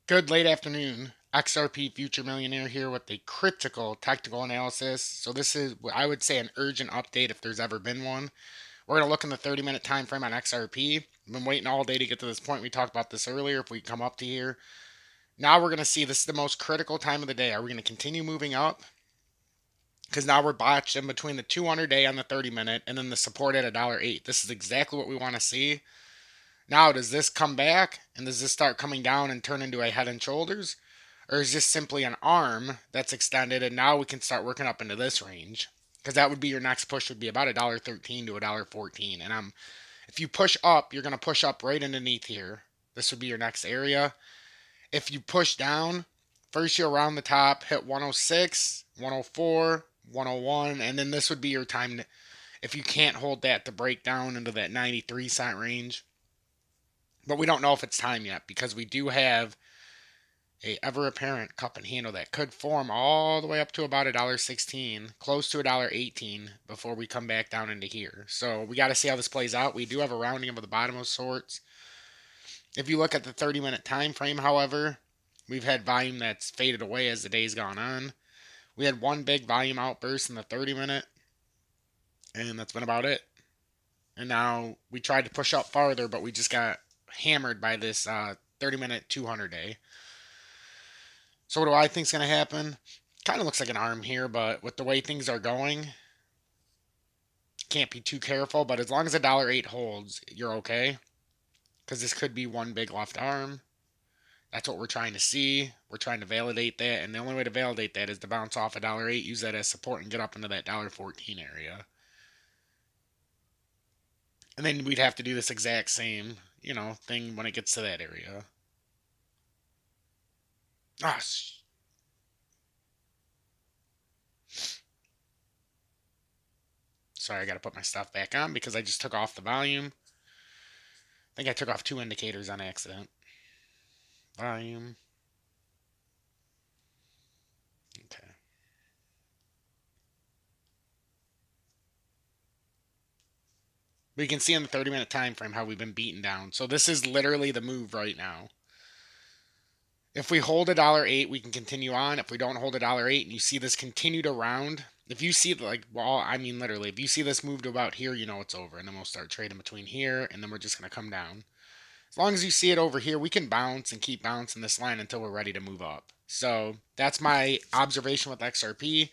Good late afternoon. XRP Future Millionaire here with a critical technical analysis. So this is, I would say, an urgent update if there's ever been one. We're going to look in the 30-minute time frame on XRP. I've been waiting all day to get to this point. We talked about this earlier. If we come up to here, now we're going to see this is the most critical time of the day. Are we going to continue moving up? Because now we're botched in between the 200 day on the 30-minute and then the support at $1.08. This is exactly what we want to see. Now, does this come back and does this start coming down and turn into a head and shoulders? Or is this simply an arm that's extended and now we can start working up into this range? Because that would be your next push would be about $1.13 to $1.14. And if you push up, you're going to push up right underneath here. This would be your next area. If you push down, first you'll round the top, hit 106, 104, 101, and then this would be your time if you can't hold that to break down into that 93-cent range. But we don't know if it's time yet because we do have a ever apparent cup and handle that could form all the way up to about $1.16, close to $1.18 before we come back down into here. So we got to see how this plays out. We do have a rounding of the bottom of sorts. If you look at the 30-minute time frame, however, we've had volume that's faded away as the day's gone on. We had one big volume outburst in the 30-minute, and that's been about it. And now we tried to push up farther, but we just got hammered by this 30-minute 200 day. So what do I think is going to happen? Kind of looks like an arm here, but with the way things are going, can't be too careful. But as long as $1.08 holds, you're okay. Because this could be one big left arm. That's what we're trying to see. We're trying to validate that. And the only way to validate that is to bounce off $1.08, use that as support, and get up into that $1.14 area. And then we'd have to do this exact same, thing when it gets to that area. Ah, sorry, I got to put my stuff back on because I just took off the volume. I think I took off two indicators on accident. Volume. Okay. But you can see in the 30-minute time frame how we've been beaten down. So this is literally the move right now. If we hold $1.08, we can continue on. If we don't hold $1.08 and you see this continued around, if you see literally, if you see this move to about here, you know it's over. And then we'll start trading between here and then we're just going to come down. As long as you see it over here, we can bounce and keep bouncing this line until we're ready to move up. So that's my observation with XRP.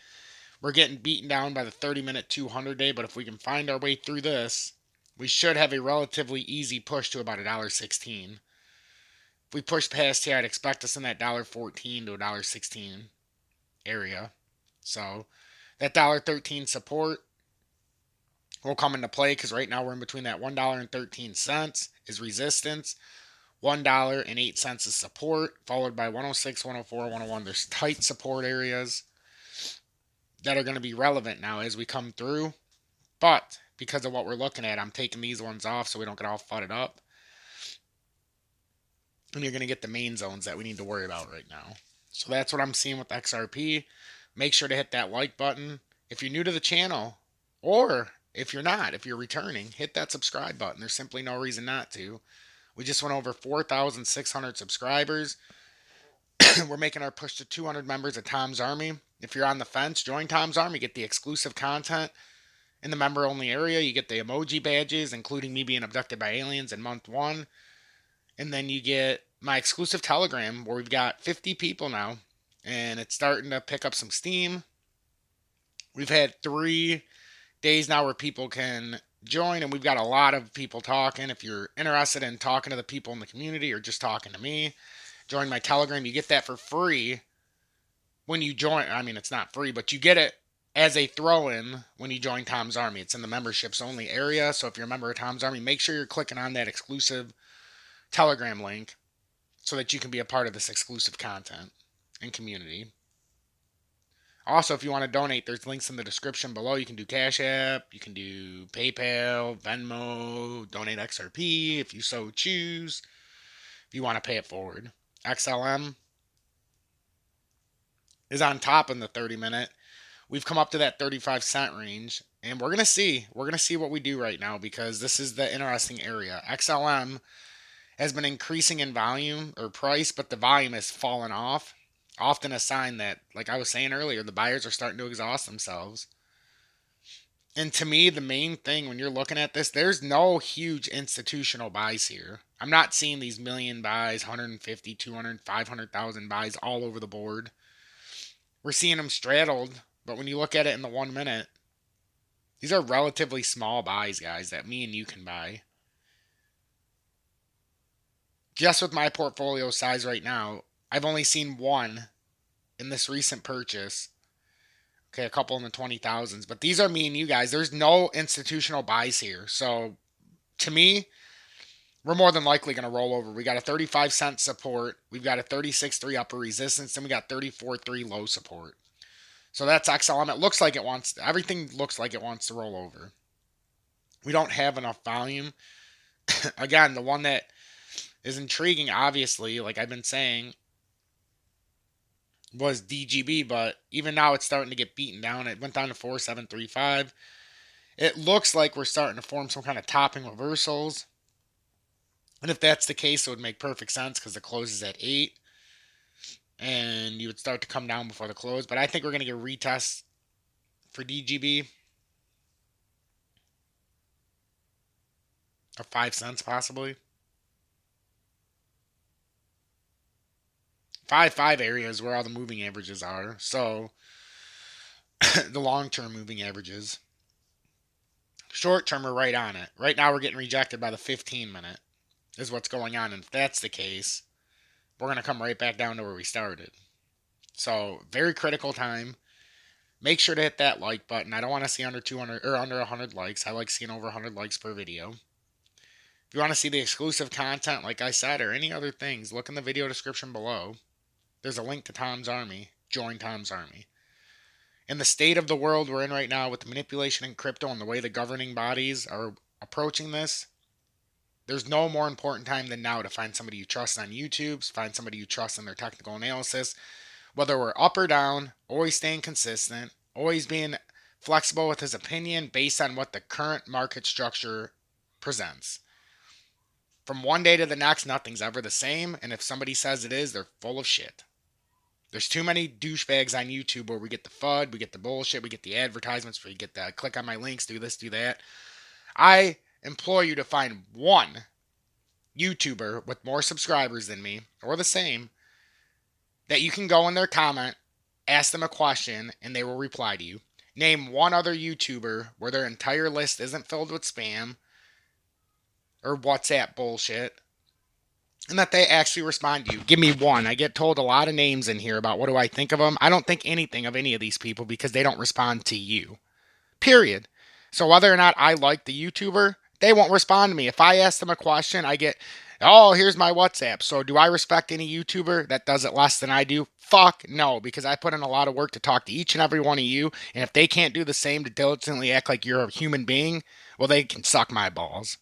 We're getting beaten down by the 30-minute 200 day, but if we can find our way through this, we should have a relatively easy push to about $1.16. If we push past here, I'd expect us in that $1.14 to $1.16 area. So that $1.13 support will come into play because right now we're in between that $1.13 is resistance, $1.08 is support, followed by 106, 104, 101. There's tight support areas that are going to be relevant now as we come through. But because of what we're looking at, I'm taking these ones off so we don't get all fudded up. And you're going to get the main zones that we need to worry about right now. So that's what I'm seeing with XRP. Make sure to hit that like button. If you're new to the channel, or if you're not, if you're returning, hit that subscribe button. There's simply no reason not to. We just went over 4,600 subscribers. We're making our push to 200 members of Tom's Army. If you're on the fence, join Tom's Army. Get the exclusive content in the member-only area. You get the emoji badges, including me being abducted by aliens in month 1. And then you get my exclusive Telegram where we've got 50 people now. And it's starting to pick up some steam. We've had 3 days now where people can join, and we've got a lot of people talking. If you're interested in talking to the people in the community or just talking to me, join my Telegram. You get that for free when you join. I mean, it's not free, but you get it as a throw-in when you join Tom's Army. It's in the memberships only area. So if you're a member of Tom's Army, make sure you're clicking on that exclusive Telegram link so that you can be a part of this exclusive content and community. Also, if you want to donate, there's links in the description below. You can do Cash App, you can do PayPal, Venmo, donate XRP if you so choose. If you want to pay it forward. XLM is on top in the 30-minute. We've come up to that 35-cent range, and we're going to see. We're going to see what we do right now because this is the interesting area. XLM has been increasing in volume or price, but the volume has fallen off. Often a sign that, like I was saying earlier, the buyers are starting to exhaust themselves. And to me, the main thing when you're looking at this, there's no huge institutional buys here. I'm not seeing these million buys, 150, 200, 500,000 buys all over the board. We're seeing them straddled, but when you look at it in the 1 minute, these are relatively small buys, guys, that me and you can buy. Just with my portfolio size right now, I've only seen one in this recent purchase. Okay, a couple in the 20,000s, but these are me and you guys. There's no institutional buys here. So to me, we're more than likely going to roll over. We got a 35-cent support. We've got a 36.3 upper resistance, and we got 34.3 low support. So that's XLM. It looks like it wants, everything looks like it wants to roll over. We don't have enough volume. Again, the one that is intriguing, obviously, like I've been saying, was DGB, but even now it's starting to get beaten down. It went down to 4735. It looks like we're starting to form some kind of topping reversals. And if that's the case, it would make perfect sense because the close is at 8. And you would start to come down before the close. But I think we're going to get a retest for DGB of 5 cents possibly. 5.5 areas where all the moving averages are. So the long-term moving averages. Short-term are right on it. Right now we're getting rejected by the 15-minute is what's going on. And if that's the case, we're going to come right back down to where we started. So very critical time. Make sure to hit that like button. I don't want to see under 200 or under 100 likes. I like seeing over 100 likes per video. If you want to see the exclusive content, like I said, or any other things, look in the video description below. There's a link to Tom's Army. Join Tom's Army. In the state of the world we're in right now with the manipulation in crypto and the way the governing bodies are approaching this, there's no more important time than now to find somebody you trust on YouTube, find somebody you trust in their technical analysis, whether we're up or down, always staying consistent, always being flexible with his opinion based on what the current market structure presents. From one day to the next, nothing's ever the same, and if somebody says it is, they're full of shit. There's too many douchebags on YouTube where we get the FUD, we get the bullshit, we get the advertisements, where you get the click on my links, do this, do that. I implore you to find one YouTuber with more subscribers than me, or the same, that you can go in their comment, ask them a question, and they will reply to you. Name one other YouTuber where their entire list isn't filled with spam or WhatsApp bullshit, and that they actually respond to you. Give me one. I get told a lot of names in here about what do I think of them. I don't think anything of any of these people because they don't respond to you. Period. So whether or not I like the YouTuber, they won't respond to me. If I ask them a question, I get, oh, here's my WhatsApp. So do I respect any YouTuber that does it less than I do? Fuck no, because I put in a lot of work to talk to each and every one of you. And if they can't do the same to diligently act like you're a human being, well, they can suck my balls.